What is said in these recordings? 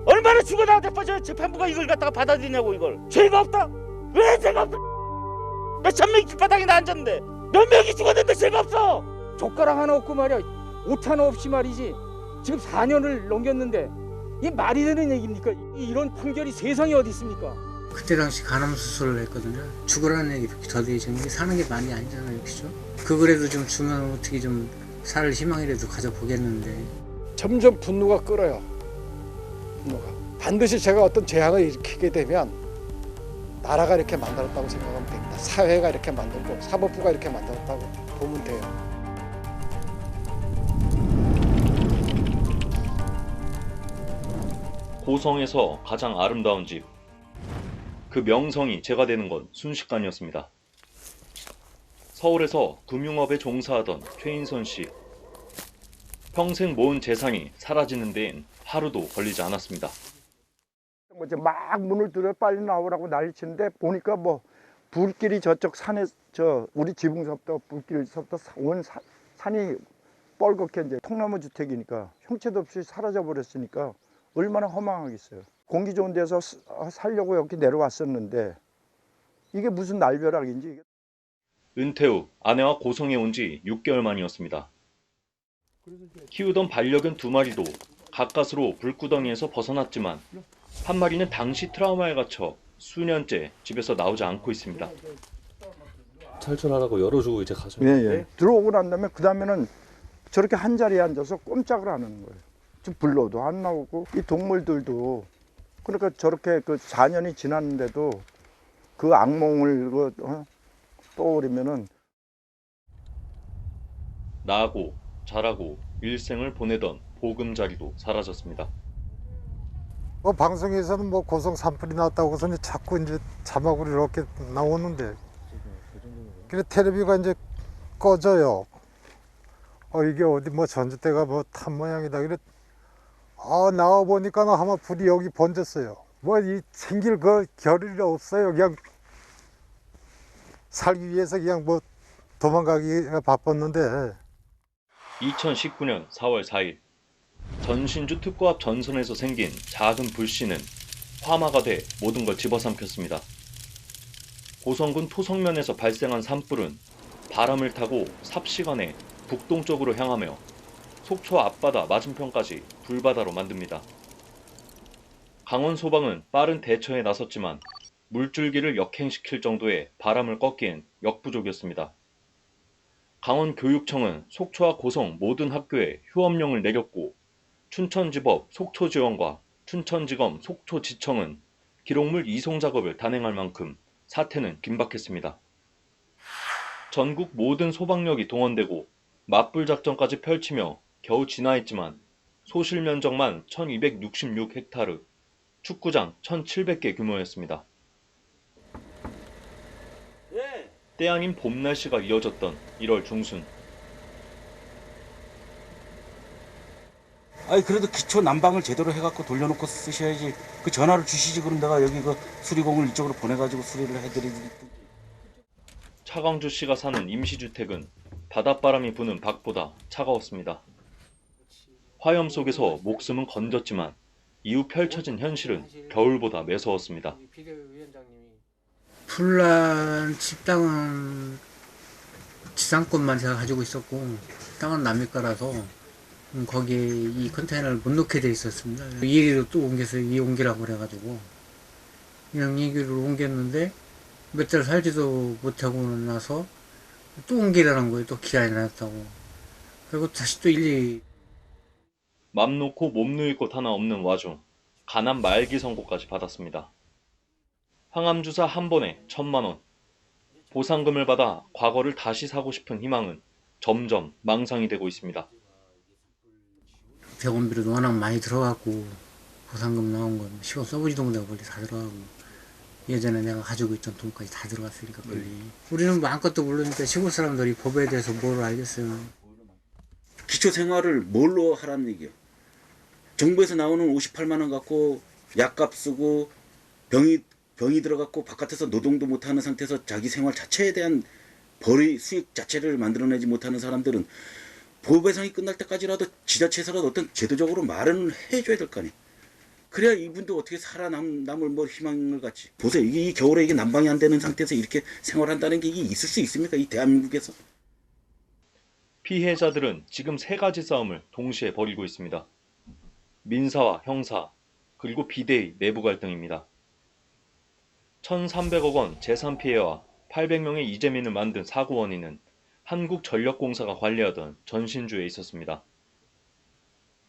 얼마나 죽어 나한테 빠져 재판부가 이걸 갖다가 받아들이냐고. 이걸 죄가 없다. 왜 죄가 없어? 몇천 명이 길바닥에 앉았는데 몇 명이 죽었는데 죄가 없어. 젓가락 하나 없고 말이야, 옷 하나 없이 말이지. 지금 4년을 넘겼는데 이게 말이 되는 얘기입니까? 이런 판결이 세상에 어디 있습니까? 그때 당시 간암 수술을 했거든요. 죽으라는 얘기 더디 지금 사는 게 많이 아니잖아요, 그죠? 그거라도 좀 주면 어떻게 좀 살 희망이라도 가져보겠는데. 점점 분노가 끓어요. 분노가 반드시 제가 어떤 재앙을 일으키게 되면 나라가 이렇게 만들었다고 생각하면 됩니다. 사회가 이렇게 만들고 사법부가 이렇게 만들었다고 보면 돼요. 고성에서 가장 아름다운 집. 그 명성이 제가 되는 건 순식간이었습니다. 서울에서 금융업에 종사하던 최인선 씨. 평생 모은 재산이 사라지는 데엔 하루도 걸리지 않았습니다. 이제 막 문을 들여 빨리 나오라고 난리치는데 보니까 뭐 불길이 저쪽 산에 우리 지붕서부터 불길서부터 온 산이 뻘겋게 이제 통나무 주택이니까 형체도 없이 사라져 버렸으니까 얼마나 허망하겠어요. 공기 좋은 데서 살려고 여기 내려왔었는데 이게 무슨 날벼락인지. 은퇴 후 아내와 고성에 온 지 6개월 만이었습니다. 키우던 반려견 2마리도 가까스로 불구덩이에서 벗어났지만 한 마리는 당시 트라우마에 갇혀 수년째 집에서 나오지 않고 있습니다. 탈출하라고 열어주고 이제 가죠. 예. 들어오고 난 다음에 그 다음에는 저렇게 한 자리에 앉아서 꼼짝을 안 하는 거예요. 지금 불러도 안 나오고 이 동물들도 그러니까 저렇게 그 4년이 지났는데도 그 악몽을 떠오르면은. 나고 자라고 일생을 보내던 보금자리도 사라졌습니다. 방송에서는 고성 산불이 났다고 해서 자꾸 이제 자막으로 이렇게 나오는데, 그래 텔레비가 이제 꺼져요. 이게 어디 전봇대가 탄 모양이다. 그래 나와 보니까 아마 불이 여기 번졌어요. 이 생길 그 겨를이 없어요. 그냥 살기 위해서 그냥 도망가기가 바빴는데. 2019년 4월 4일 전신주 특고 앞 전선에서 생긴 작은 불씨는 화마가 돼 모든 걸 집어삼켰습니다. 고성군 토성면에서 발생한 산불은 바람을 타고 삽시간에 북동쪽으로 향하며 속초 앞바다 맞은편까지 불바다로 만듭니다. 강원 소방은 빠른 대처에 나섰지만 물줄기를 역행시킬 정도의 바람을 꺾기엔 역부족이었습니다. 강원교육청은 속초와 고성 모든 학교에 휴업령을 내렸고 춘천지법 속초지원과 춘천지검 속초지청은 기록물 이송 작업을 단행할 만큼 사태는 긴박했습니다. 전국 모든 소방력이 동원되고 맞불 작전까지 펼치며 겨우 진화했지만 소실 면적만 1266헥타르, 축구장 1700개 규모였습니다. 때 아닌 봄 날씨가 이어졌던 1월 중순. 그래도 기초 난방을 제대로 해갖고 돌려놓고 쓰셔야지. 그 전화를 주시지. 그럼 내가 여기 그 수리공을 이쪽으로 보내가지고 수리를 해드리지. 차광주 씨가 사는 임시주택은 바닷바람이 부는 밖보다 차가웠습니다. 화염 속에서 목숨은 건졌지만 이후 펼쳐진 현실은 겨울보다 매서웠습니다. 풀난 집 땅은 지상권만 제가 가지고 있었고 땅은 남의 거라서 거기에 이 컨테이너를 못 넣게 돼 있었습니다. 이리로 또 옮겨서 옮기라고 그래가지고 그냥 여기로 옮겼는데 몇 달 살지도 못하고 나서 또 옮기라는 거예요. 또 기한이 났다고. 그리고 다시 또 맘 놓고 몸 누일 곳 하나 없는 와중 가난 말기 선고까지 받았습니다. 항암주사 한 번에 1000만 원. 보상금을 받아 과거를 다시 사고 싶은 희망은 점점 망상이 되고 있습니다. 병원비도 워낙 많이 들어갔고 보상금 나온 건 시원 써보지도 못하고 벌리 다 들어가고 예전에 내가 가지고 있던 돈까지 다 들어갔으니까 빨리. 우리는 아무것도 모르니까 시골 사람들이 법에 대해서 뭘 알겠어요. 기초생활을 뭘로 하라는 얘기요. 정부에서 나오는 58만 원 갖고 약값 쓰고 병이 들어갔고 바깥에서 노동도 못하는 상태에서 자기 생활 자체에 대한 벌이 수익 자체를 만들어내지 못하는 사람들은 보호배상이 끝날 때까지라도 지자체에서라도 어떤 제도적으로 말은 해줘야 될 거 아니에요. 그래야 이분도 어떻게 살아남을 뭐 희망을 갖지. 보세요. 이 겨울에 이게 난방이 안 되는 상태에서 이렇게 생활한다는 게 이게 있을 수 있습니까? 이 대한민국에서. 피해자들은 지금 세 가지 싸움을 동시에 벌이고 있습니다. 민사와 형사, 그리고 비대위 내부 갈등입니다. 1,300억 원 재산 피해와 800명의 이재민을 만든 사고 원인은 한국전력공사가 관리하던 전신주에 있었습니다.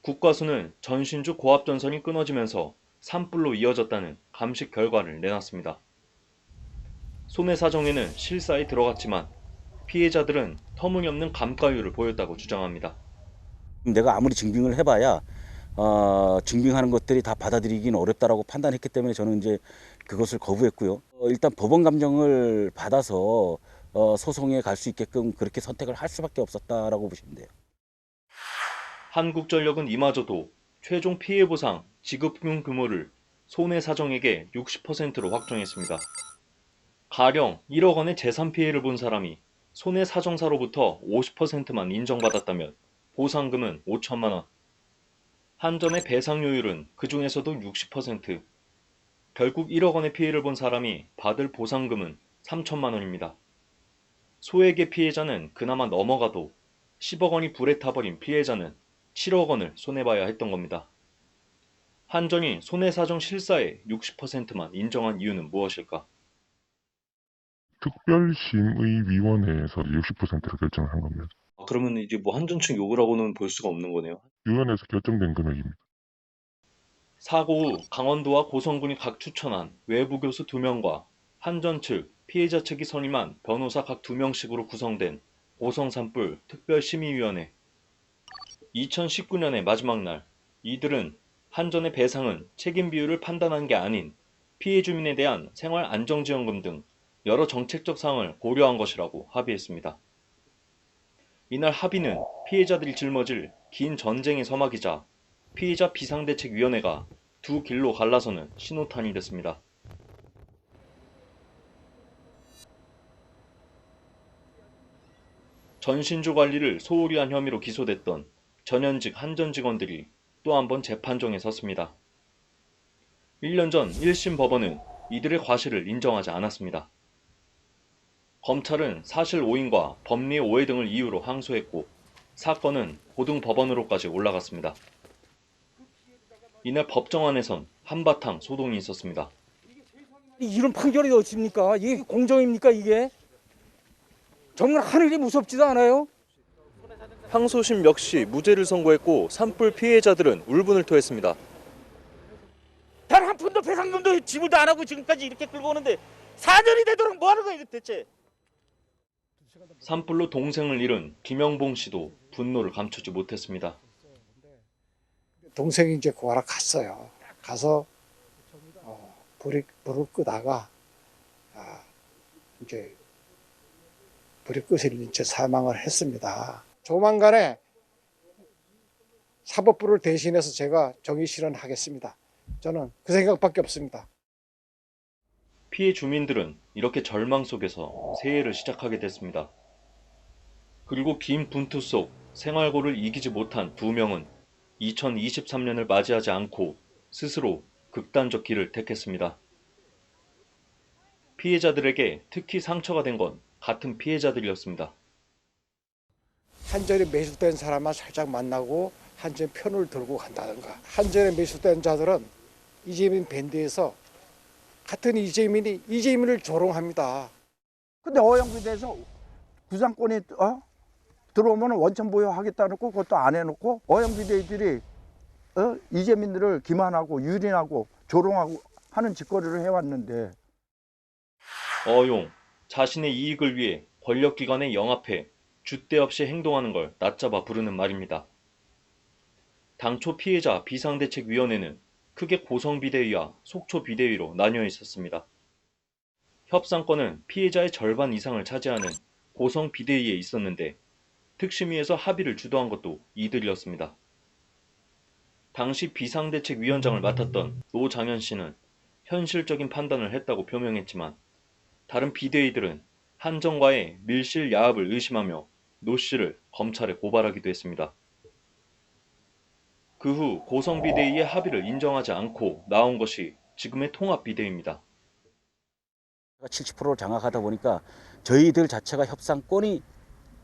국과수는 전신주 고압전선이 끊어지면서 산불로 이어졌다는 감식 결과를 내놨습니다. 손해사정에는 실사에 들어갔지만 피해자들은 터무니없는 감가율을 보였다고 주장합니다. 내가 아무리 증빙을 해봐야 증빙하는 것들이 다 받아들이기는 어렵다라고 판단했기 때문에 저는 이제 그것을 거부했고요. 일단 법원 감정을 받아서 소송에 갈 수 있게끔 그렇게 선택을 할 수밖에 없었다라고 보시면 돼요. 한국전력은 이마저도 최종 피해보상 지급금 규모를 손해사정액의 60%로 확정했습니다. 가령 1억 원의 재산 피해를 본 사람이 손해사정사로부터 50%만 인정받았다면 보상금은 5천만 원. 한전의 배상료율은 그 중에서도 60%. 결국 1억 원의 피해를 본 사람이 받을 보상금은 3천만 원입니다. 소액의 피해자는 그나마 넘어가도 10억 원이 불에 타버린 피해자는 7억 원을 손해봐야 했던 겁니다. 한전이 손해사정 실사의 60%만 인정한 이유는 무엇일까? 특별심의위원회에서 60%를 결정을 한 겁니다. 그러면 이제 뭐 한전 측 욕을 하고는 볼 수가 없는 거네요. 위원회에서 결정된 금액입니다. 사고 후 강원도와 고성군이 각 추천한 외부 교수 2명과 한전 측, 피해자 측이 선임한 변호사 각 2명씩으로 구성된 고성산불 특별심의위원회. 2019년의 마지막 날, 이들은 한전의 배상은 책임 비율을 판단한 게 아닌 피해 주민에 대한 생활 안정지원금 등 여러 정책적 사항을 고려한 것이라고 합의했습니다. 이날 합의는 피해자들이 짊어질 긴 전쟁의 서막이자 피해자 비상대책위원회가 두 길로 갈라서는 신호탄이 됐습니다. 전신주 관리를 소홀히 한 혐의로 기소됐던 전현직 한전 직원들이 또 한 번 재판정에 섰습니다. 1년 전 1심 법원은 이들의 과실을 인정하지 않았습니다. 검찰은 사실 오인과 법리 오해 등을 이유로 항소했고 사건은 고등법원으로까지 올라갔습니다. 이날 법정 안에선 한바탕 소동이 있었습니다. 이런 판결이 어찌입니까? 이게 공정입니까 이게? 정말 하늘이 무섭지도 않아요? 항소심 역시 무죄를 선고했고 산불 피해자들은 울분을 토했습니다. 단 한 푼도 배상금도 지불도 안 하고 지금까지 이렇게 끌고 오는데 4년이 되도록 뭐 하는 거예요 대체? 산불로 동생을 잃은 김영봉 씨도 분노를 감추지 못했습니다. 동생이 이제 구하러 갔어요. 가서 불을 끄다가 이제 불이 끄실린 채 사망을 했습니다. 조만간에 사법부를 대신해서 제가 정의 실현하겠습니다. 저는 그 생각밖에 없습니다. 피해 주민들은 이렇게 절망 속에서 새해를 시작하게 됐습니다. 그리고 긴 분투 속 생활고를 이기지 못한 두 명은 2023년을 맞이하지 않고 스스로 극단적 길을 택했습니다. 피해자들에게 특히 상처가 된 건 같은 피해자들이었습니다. 한전에 매수된 사람만 살짝 만나고 한전 편을 들고 간다든가. 한전에 매수된 자들은 이재민 밴드에서 같은 이재민을 조롱합니다. 근데 어영부대에서 구상권이 들어오면 원천 보유하겠다는 거 그것도 안 해놓고 어영부대들이 이재민들을 기만하고 유린하고 조롱하고 하는 짓거리를 해왔는데 어용, 자신의 이익을 위해 권력기관에 영합해 줏대 없이 행동하는 걸 낮잡아 부르는 말입니다. 당초 피해자 비상대책위원회는 크게 고성비대위와 속초비대위로 나뉘어 있었습니다. 협상권은 피해자의 절반 이상을 차지하는 고성비대위에 있었는데 특심위에서 합의를 주도한 것도 이들이었습니다. 당시 비상대책위원장을 맡았던 노장현 씨는 현실적인 판단을 했다고 표명했지만 다른 비대위들은 한전과의 밀실 야합을 의심하며 노 씨를 검찰에 고발하기도 했습니다. 그 후 고성비대위의 합의를 인정하지 않고 나온 것이 지금의 통합비대위입니다. 70%를 장악하다 보니까 저희들 자체가 협상권이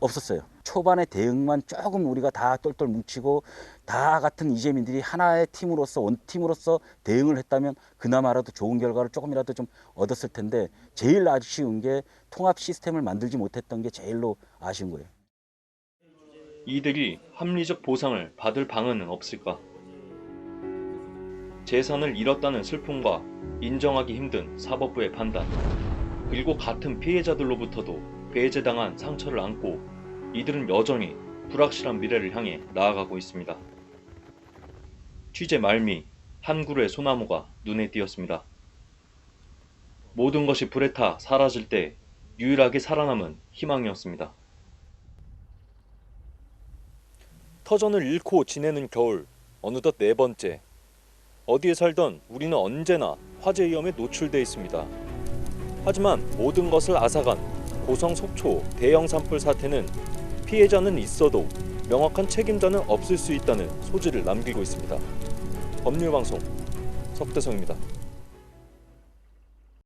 없었어요. 초반에 대응만 조금 우리가 다 똘똘 뭉치고 다 같은 이재민들이 하나의 팀으로서 원팀으로서 대응을 했다면 그나마라도 좋은 결과를 조금이라도 좀 얻었을 텐데 제일 아쉬운 게 통합 시스템을 만들지 못했던 게 제일로 아쉬운 거예요. 이들이 합리적 보상을 받을 방안은 없을까? 재산을 잃었다는 슬픔과 인정하기 힘든 사법부의 판단, 그리고 같은 피해자들로부터도 배제당한 상처를 안고 이들은 여전히 불확실한 미래를 향해 나아가고 있습니다. 취재 말미, 한 그루의 소나무가 눈에 띄었습니다. 모든 것이 불에 타 사라질 때 유일하게 살아남은 희망이었습니다. 터전을 잃고 지내는 겨울, 어느덧 4번째. 어디에 살던 우리는 언제나 화재 위험에 노출돼 있습니다. 하지만 모든 것을 앗아간 고성 속초 대형 산불 사태는 피해자는 있어도 명확한 책임자는 없을 수 있다는 소지를 남기고 있습니다. 법률방송 석대성입니다.